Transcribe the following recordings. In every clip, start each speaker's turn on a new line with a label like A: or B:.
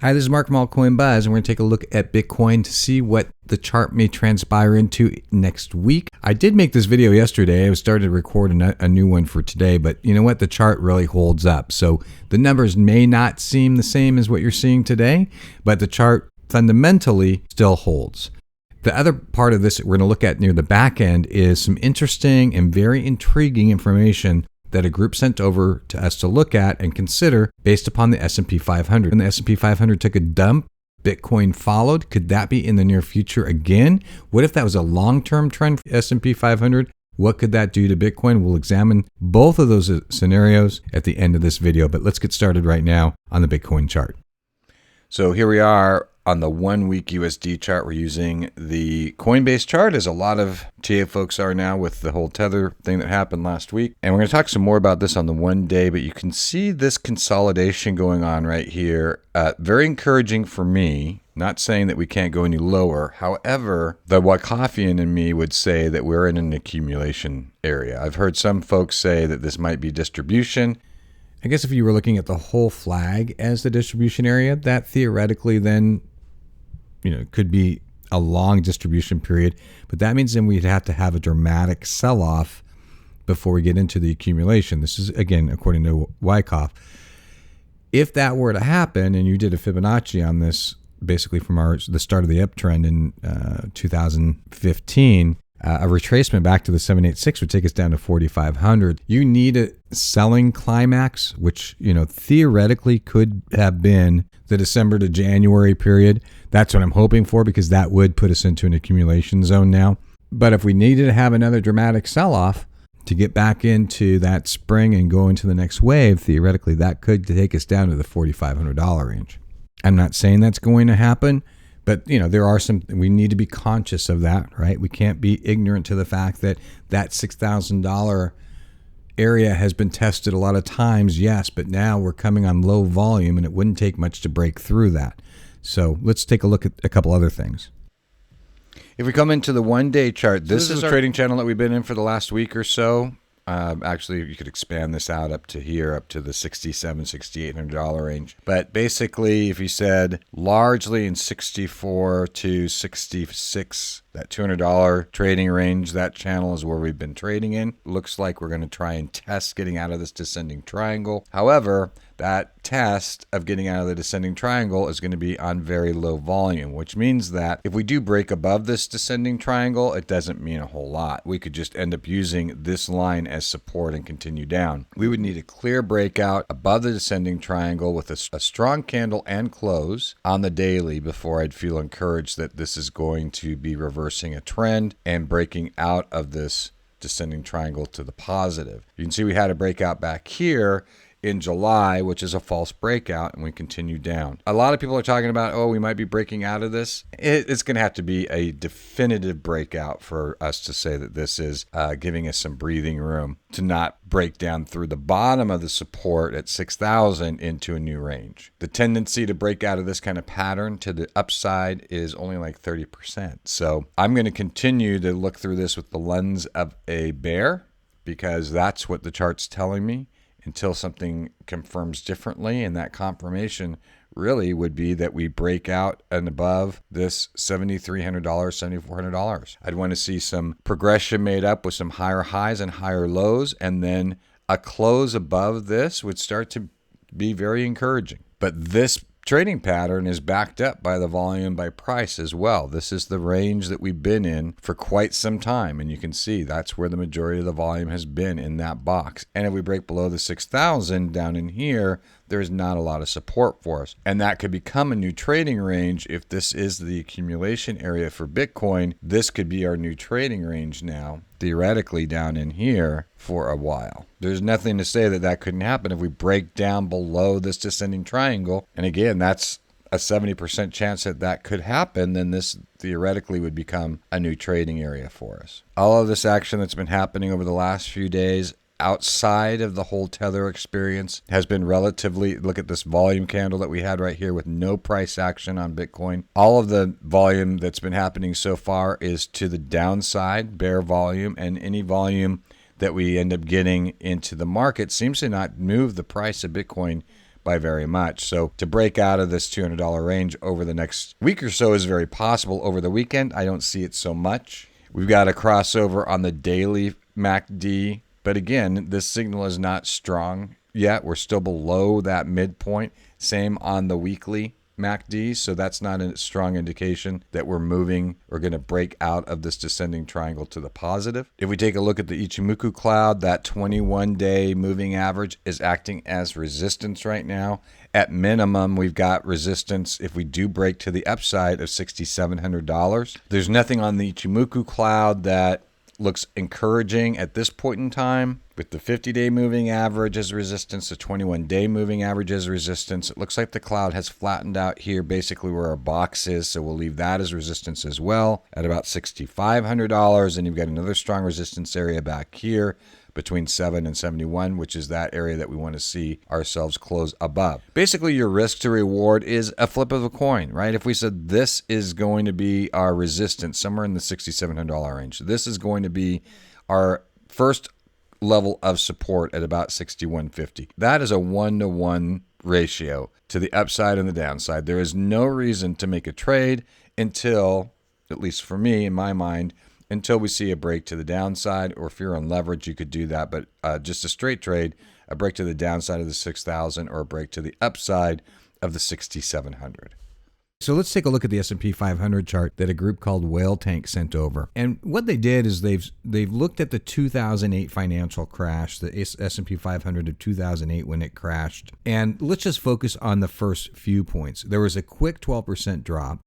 A: Hi, this is Mark from Altcoin Buzz, and we're going to take a look at Bitcoin to see what the chart may transpire into next week. I did make this video yesterday. I started to record a new one for today, but you know what? The chart really holds up. So the numbers may not seem the same as what you're seeing today, but the chart fundamentally still holds. The other part of this that we're going to look at near the back end is some interesting and very intriguing information that a group sent over to us to look at and consider based upon the S&P 500. When the S&P 500 took a dump, Bitcoin followed. Could that be in the near future again? What if that was a long-term trend for S&P 500? What could that do to Bitcoin? We'll examine both of those scenarios at the end of this video, but let's get started right now on the Bitcoin chart. So here we are on the 1 week USD chart. We're using the Coinbase chart, as a lot of TA folks are now with the whole Tether thing that happened last week. And we're going to talk some more about this on the 1 day, but you can see this consolidation going on right here. Very encouraging for me. Not saying that we can't go any lower. However, the Wyckofian in me would say that we're in an accumulation area. I've heard some folks say that this might be distribution. I guess if you were looking at the whole flag as the distribution area, that theoretically then could be a long distribution period, but that means then we'd have to have a dramatic sell-off before we get into the accumulation. This is, again, according to Wyckoff. If that were to happen, and you did a Fibonacci on this, basically from the start of the uptrend in 2015, a retracement back to the 786 would take us down to 4,500. You need a selling climax, which theoretically could have been the December to January period. That's what I'm hoping for, because that would put us into an accumulation zone now. But if we needed to have another dramatic sell-off to get back into that spring and go into the next wave, theoretically that could take us down to the $4,500 range. I'm not saying that's going to happen, but there are we need to be conscious of that, right? We can't be ignorant to the fact that that $6,000 area has been tested a lot of times, yes, but now we're coming on low volume and it wouldn't take much to break through that. So let's take a look at a couple other things. If we come into the 1 day chart, this is a trading channel that we've been in for the last week or so. Actually, you could expand this out up to here, up to the $6,700, $6,800 range. But basically, if you said largely in 64 to 66, that $200 trading range, that channel is where we've been trading in. Looks like we're going to try and test getting out of this descending triangle. However, that test of getting out of the descending triangle is going to be on very low volume, which means that if we do break above this descending triangle, it doesn't mean a whole lot. We could just end up using this line as support and continue down. We would need a clear breakout above the descending triangle with a strong candle and close on the daily before I'd feel encouraged that this is going to be reversing a trend and breaking out of this descending triangle to the positive. You can see we had a breakout back here in July, which is a false breakout, and we continue down. A lot of people are talking about, we might be breaking out of this. It's going to have to be a definitive breakout for us to say that this is giving us some breathing room to not break down through the bottom of the support at 6,000 into a new range. The tendency to break out of this kind of pattern to the upside is only like 30%. So I'm going to continue to look through this with the lens of a bear, because that's what the chart's telling me, until something confirms differently. And that confirmation really would be that we break out and above this $7,300, $7,400. I'd want to see some progression made up with some higher highs and higher lows, and then a close above this would start to be very encouraging. But this trading pattern is backed up by the volume by price as well. This is the range that we've been in for quite some time, and you can see that's where the majority of the volume has been, in that box. And if we break below the 6,000 down in here, there's not a lot of support for us. And that could become a new trading range. If this is the accumulation area for Bitcoin, this could be our new trading range now, theoretically down in here for a while. There's nothing to say that that couldn't happen if we break down below this descending triangle. And again, that's a 70% chance that that could happen. Then this theoretically would become a new trading area for us. All of this action that's been happening over the last few days outside of the whole Tether experience has been relatively, look at this volume candle that we had right here with no price action on Bitcoin. All of the volume that's been happening so far is to the downside, bear volume, and any volume that we end up getting into the market seems to not move the price of Bitcoin by very much. So to break out of this $200 range over the next week or so is very possible. Over the weekend, I don't see it so much. We've got a crossover on the daily MACD, but again, this signal is not strong yet. We're still below that midpoint. Same on the weekly MACD, so that's not a strong indication that we're moving or going to break out of this descending triangle to the positive. If we take a look at the Ichimoku cloud, that 21-day moving average is acting as resistance right now. At minimum, we've got resistance if we do break to the upside of $6,700. There's nothing on the Ichimoku cloud that looks encouraging at this point in time. With the 50-day moving average as resistance, the 21-day moving average as resistance, it looks like the cloud has flattened out here, basically where our box is, so we'll leave that as resistance as well at about $6,500. And you've got another strong resistance area back here between 7 and 71, which is that area that we want to see ourselves close above. Basically, your risk to reward is a flip of a coin, right? If we said this is going to be our resistance somewhere in the $6,700 range, this is going to be our first level of support at about 61.50. That is a 1-to-1 ratio to the upside and the downside. There is no reason to make a trade until, at least for me, in my mind, until we see a break to the downside, or if you're on leverage, you could do that. But just a straight trade, a break to the downside of the 6,000 or a break to the upside of the 6,700. So let's take a look at the S&P 500 chart that a group called Whale Tank sent over. And what they did is they've looked at the 2008 financial crash, the S&P 500 of 2008 when it crashed. And let's just focus on the first few points. There was a quick 12% drop.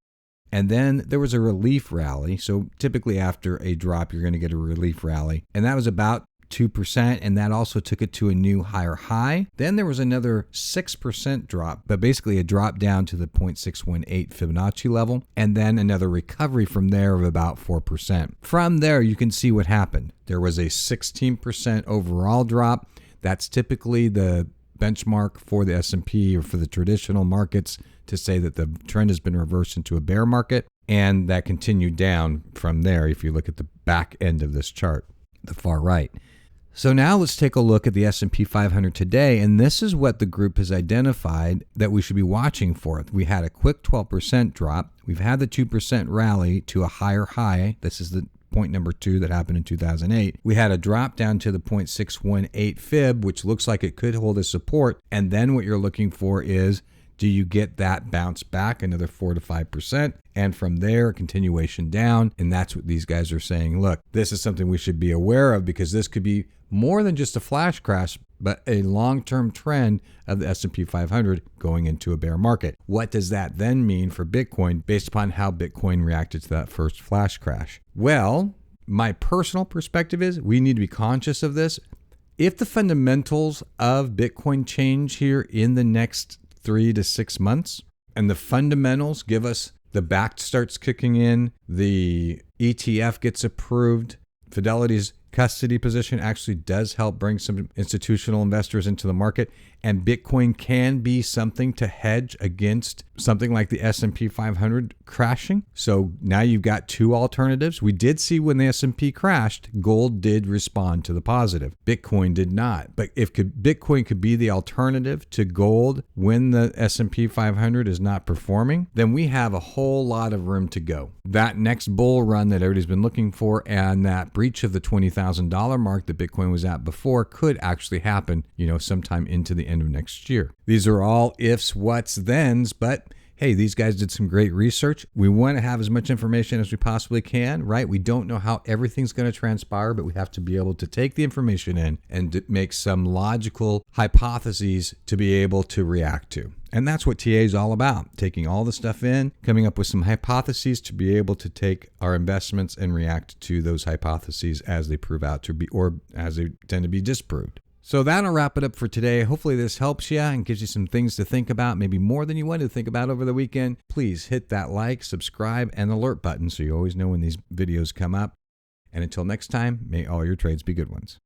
A: And then there was a relief rally. So typically after a drop, you're going to get a relief rally. And that was about 2%, and that also took it to a new higher high. Then there was another 6% drop, but basically a drop down to the 0.618 Fibonacci level, and then another recovery from there of about 4%. From there, you can see what happened. There was a 16% overall drop. That's typically the benchmark for the S&P or for the traditional markets to say that the trend has been reversed into a bear market, and that continued down from there if you look at the back end of this chart, the far right. So now let's take a look at the S&P 500 today, and this is what the group has identified that we should be watching for. We had a quick 12% drop. We've had the 2% rally to a higher high. This is the point number 2 that happened in 2008. We had a drop down to the 0.618 fib, which looks like it could hold as support. And then what you're looking for is, do you get that bounce back another 4 to 5%? And from there, a continuation down. And that's what these guys are saying. Look, this is something we should be aware of, because this could be more than just a flash crash, but a long-term trend of the S&P 500 going into a bear market. What does that then mean for Bitcoin based upon how Bitcoin reacted to that first flash crash? Well, my personal perspective is we need to be conscious of this. If the fundamentals of Bitcoin change here in the next 3 to 6 months, and the fundamentals give us the back starts kicking in, the ETF gets approved, Fidelity's custody position actually does help bring some institutional investors into the market, and Bitcoin can be something to hedge against something like the S&P 500 crashing. So now you've got two alternatives. We did see when the S&P crashed, gold did respond to the positive. Bitcoin did not. But if Bitcoin could be the alternative to gold when the S&P 500 is not performing, then we have a whole lot of room to go. That next bull run that everybody's been looking for, and that breach of the $20,000 mark that Bitcoin was at before, could actually happen, sometime into the end of next year. These are all ifs, whats, thens, but hey, these guys did some great research. We want to have as much information as we possibly can, right? We don't know how everything's going to transpire, but we have to be able to take the information in and make some logical hypotheses to be able to react to. And that's what TA is all about, taking all the stuff in, coming up with some hypotheses to be able to take our investments and react to those hypotheses as they prove out to be, or as they tend to be disproved. So that'll wrap it up for today. Hopefully this helps you and gives you some things to think about, maybe more than you wanted to think about over the weekend. Please hit that like, subscribe, and alert button so you always know when these videos come up. And until next time, may all your trades be good ones.